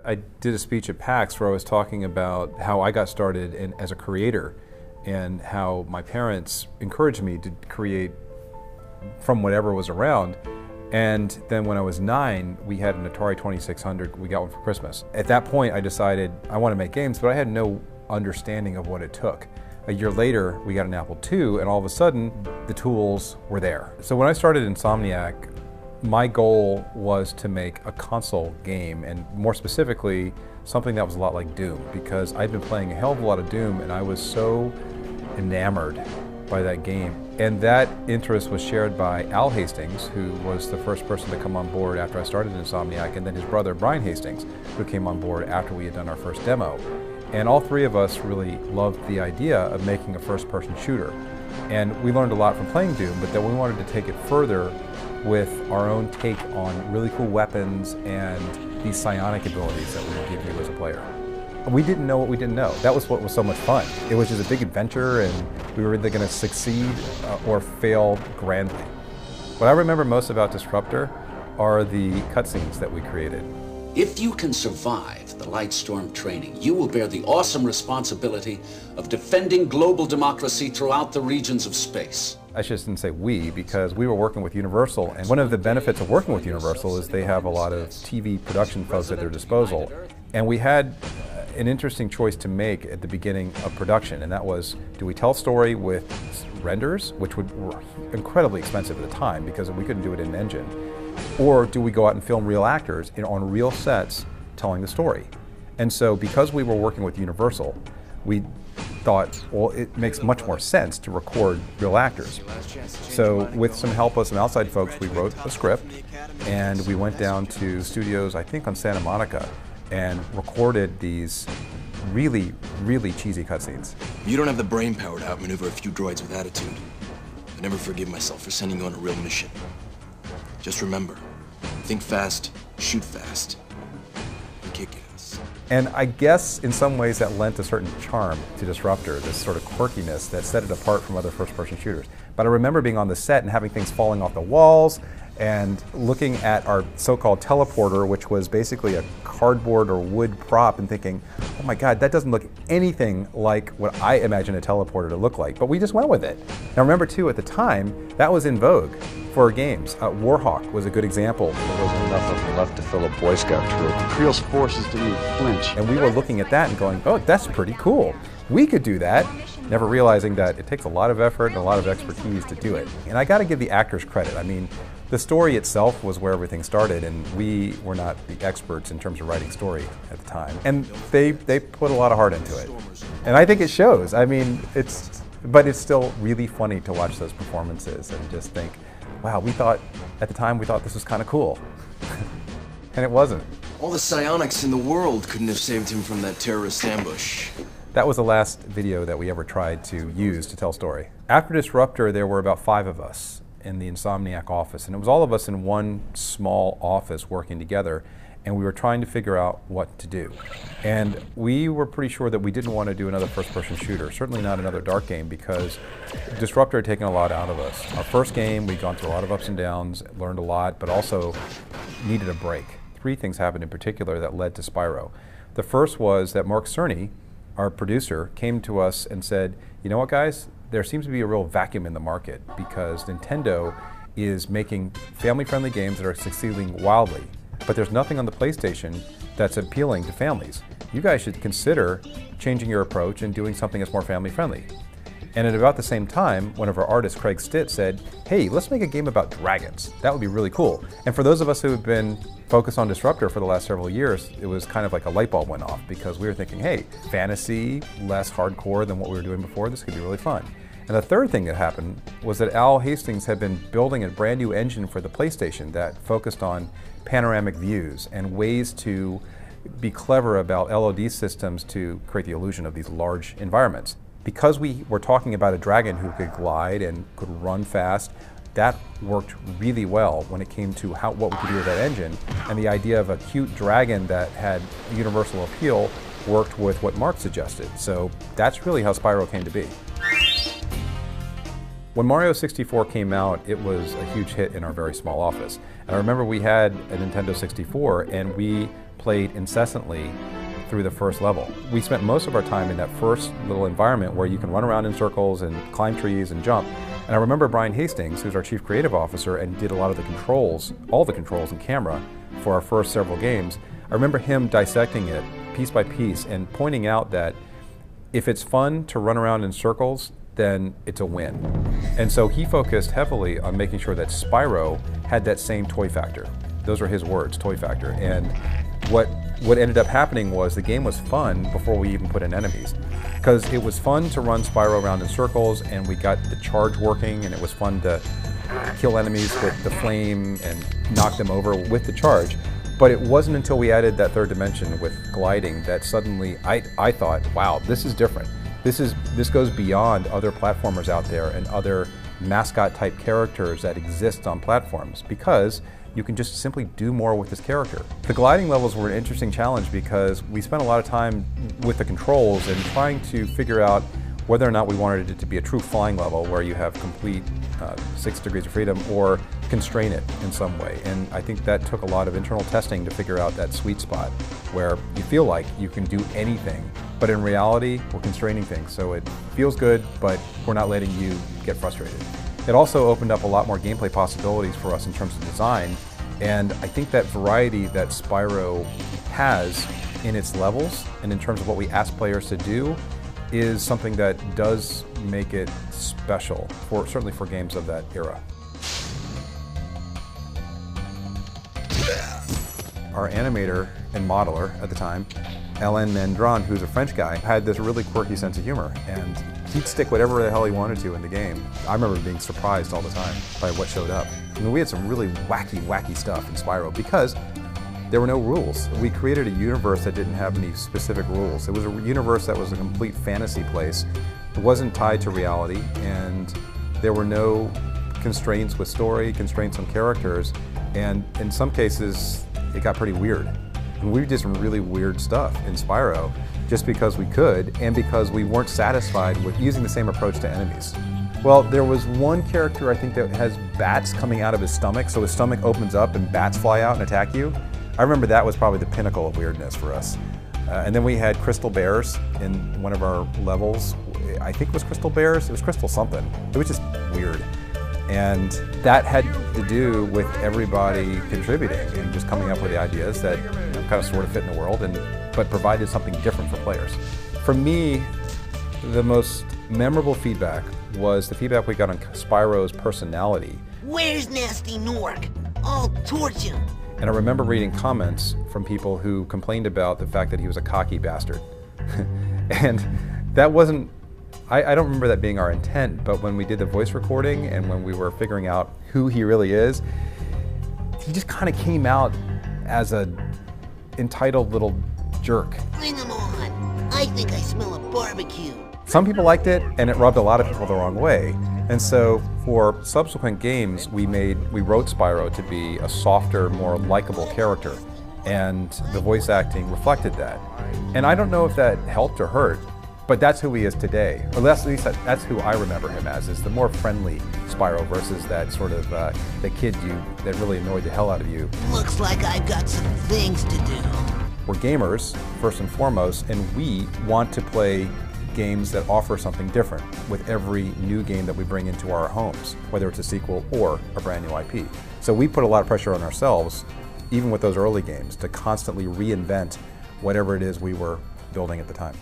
I did a speech at PAX where I was talking about how I got started as a creator and how my parents encouraged me to create from whatever was around. And then when I was 9, we had an Atari 2600, we got one for Christmas. At that point I decided I want to make games, but I had no understanding of what it took. A year later, we got an Apple II, and all of a sudden, the tools were there. So when I started Insomniac, my goal was to make a console game, and more specifically, something that was a lot like Doom, because I'd been playing a hell of a lot of Doom, and I was so enamored by that game. And that interest was shared by Al Hastings, who was the first person to come on board after I started Insomniac, and then his brother, Brian Hastings, who came on board after we had done our first demo. And all three of us really loved the idea of making a first-person shooter. And we learned a lot from playing Doom, but then we wanted to take it further with our own take on really cool weapons and these psionic abilities that we would give you as a player. We didn't know what we didn't know. That was what was so much fun. It was just a big adventure, and we were either going to succeed or fail grandly. What I remember most about Disruptor are the cutscenes that we created. If you can survive the Lightstorm training, you will bear the awesome responsibility of defending global democracy throughout the regions of space. I shouldn't say we, because we were working with Universal, and one of the benefits of working with Universal is they have a lot of TV production folks at their disposal. And we had an interesting choice to make at the beginning of production, and that was, do we tell a story with renders, which were incredibly expensive at the time because we couldn't do it in an engine, or do we go out and film real actors on real sets telling the story? And so because we were working with Universal, we thought, well, it makes much more sense to record real actors. So with some help of some outside folks, we wrote a script, and we went down to studios, I think on Santa Monica, and recorded these really, really cheesy cutscenes. You don't have the brain power to outmaneuver a few droids with attitude. I never forgive myself for sending you on a real mission. Just remember, think fast, shoot fast, kick ass. And I guess in some ways that lent a certain charm to Disruptor, this sort of quirkiness that set it apart from other first-person shooters. But I remember being on the set and having things falling off the walls and looking at our so-called teleporter, which was basically a cardboard or wood prop, and thinking, oh my God, that doesn't look anything like what I imagine a teleporter to look like. But we just went with it. Now remember too, at the time, that was in vogue for games. Warhawk was a good example. There wasn't enough of them left to fill a Boy Scout troop. Creel's forces didn't even flinch. And we were looking at that and going, oh, that's pretty cool. We could do that. Never realizing that it takes a lot of effort and a lot of expertise to do it. And I gotta give the actors credit. I mean, the story itself was where everything started, and we were not the experts in terms of writing story at the time. And they put a lot of heart into it. And I think it shows. I mean, but it's still really funny to watch those performances and just think, wow, at the time we thought this was kind of cool. And it wasn't. All the psionics in the world couldn't have saved him from that terrorist ambush. That was the last video that we ever tried to use to tell story. After Disruptor, there were about 5 of us in the Insomniac office, and it was all of us in one small office working together, and we were trying to figure out what to do. And we were pretty sure that we didn't want to do another first-person shooter, certainly not another dark game, because Disruptor had taken a lot out of us. Our first game, we'd gone through a lot of ups and downs, learned a lot, but also needed a break. 3 things happened in particular that led to Spyro. The first was that Mark Cerny, our producer, came to us and said, you know what guys, there seems to be a real vacuum in the market because Nintendo is making family-friendly games that are succeeding wildly, but there's nothing on the PlayStation that's appealing to families. You guys should consider changing your approach and doing something that's more family-friendly. And at about the same time, one of our artists, Craig Stitt, said, hey, let's make a game about dragons. That would be really cool. And for those of us who have been focused on Disruptor for the last several years, it was kind of like a light bulb went off, because we were thinking, hey, fantasy, less hardcore than what we were doing before, this could be really fun. And the third thing that happened was that Al Hastings had been building a brand new engine for the PlayStation that focused on panoramic views and ways to be clever about LOD systems to create the illusion of these large environments. Because we were talking about a dragon who could glide and could run fast, that worked really well when it came to what we could do with that engine. And the idea of a cute dragon that had universal appeal worked with what Mark suggested. So that's really how Spyro came to be. When Mario 64 came out, it was a huge hit in our very small office. And I remember we had a Nintendo 64 and we played incessantly through the first level. We spent most of our time in that first little environment where you can run around in circles and climb trees and jump. And I remember Brian Hastings, who's our chief creative officer and did a lot of the controls, all the controls in camera for our first several games. I remember him dissecting it piece by piece and pointing out that if it's fun to run around in circles, then it's a win. And so he focused heavily on making sure that Spyro had that same toy factor. Those are his words, toy factor. And what ended up happening was the game was fun before we even put in enemies. Because it was fun to run Spyro around in circles and we got the charge working and it was fun to kill enemies with the flame and knock them over with the charge. But it wasn't until we added that third dimension with gliding that suddenly I thought, wow, this is different. This goes beyond other platformers out there and other mascot type characters that exist on platforms, because you can just simply do more with this character. The gliding levels were an interesting challenge because we spent a lot of time with the controls and trying to figure out whether or not we wanted it to be a true flying level where you have complete 6 degrees of freedom or constrain it in some way. And I think that took a lot of internal testing to figure out that sweet spot where you feel like you can do anything, but in reality, we're constraining things. So it feels good, but we're not letting you get frustrated. It also opened up a lot more gameplay possibilities for us in terms of design. And I think that variety that Spyro has in its levels and in terms of what we ask players to do is something that does make it special, certainly for games of that era. Our animator and modeler at the time, Alain Mandron, who's a French guy, had this really quirky sense of humor, and he'd stick whatever the hell he wanted to in the game. I remember being surprised all the time by what showed up. I mean, we had some really wacky stuff in Spyro because there were no rules. We created a universe that didn't have any specific rules. It was a universe that was a complete fantasy place. It wasn't tied to reality, and there were no constraints with story, constraints on characters, and in some cases, it got pretty weird. And we did some really weird stuff in Spyro just because we could and because we weren't satisfied with using the same approach to enemies. Well, there was one character I think that has bats coming out of his stomach, so his stomach opens up and bats fly out and attack you. I remember that was probably the pinnacle of weirdness for us. And then we had crystal bears in one of our levels. I think it was crystal bears, it was crystal something. It was just weird. And that had to do with everybody contributing and just coming up with the ideas that kind of sort of fit in the world, but provided something different for players. For me, the most memorable feedback was the feedback we got on Spyro's personality. Where's Nasty Nork? I'll torch him. And I remember reading comments from people who complained about the fact that he was a cocky bastard. And that wasn't, I don't remember that being our intent, but when we did the voice recording and when we were figuring out who he really is, he just kind of came out as a entitled little jerk. Bring him on. I think I smell a barbecue. Some people liked it, and it rubbed a lot of people the wrong way. And so for subsequent games, we wrote Spyro to be a softer, more likable character. And the voice acting reflected that. And I don't know if that helped or hurt, but that's who he is today. Or at least that's who I remember him as, is the more friendly Spyro versus that sort of the kid that really annoyed the hell out of you. Looks like I've got some things to do. We're gamers, first and foremost, and we want to play games that offer something different with every new game that we bring into our homes, whether it's a sequel or a brand new IP. So we put a lot of pressure on ourselves, even with those early games, to constantly reinvent whatever it is we were building at the time.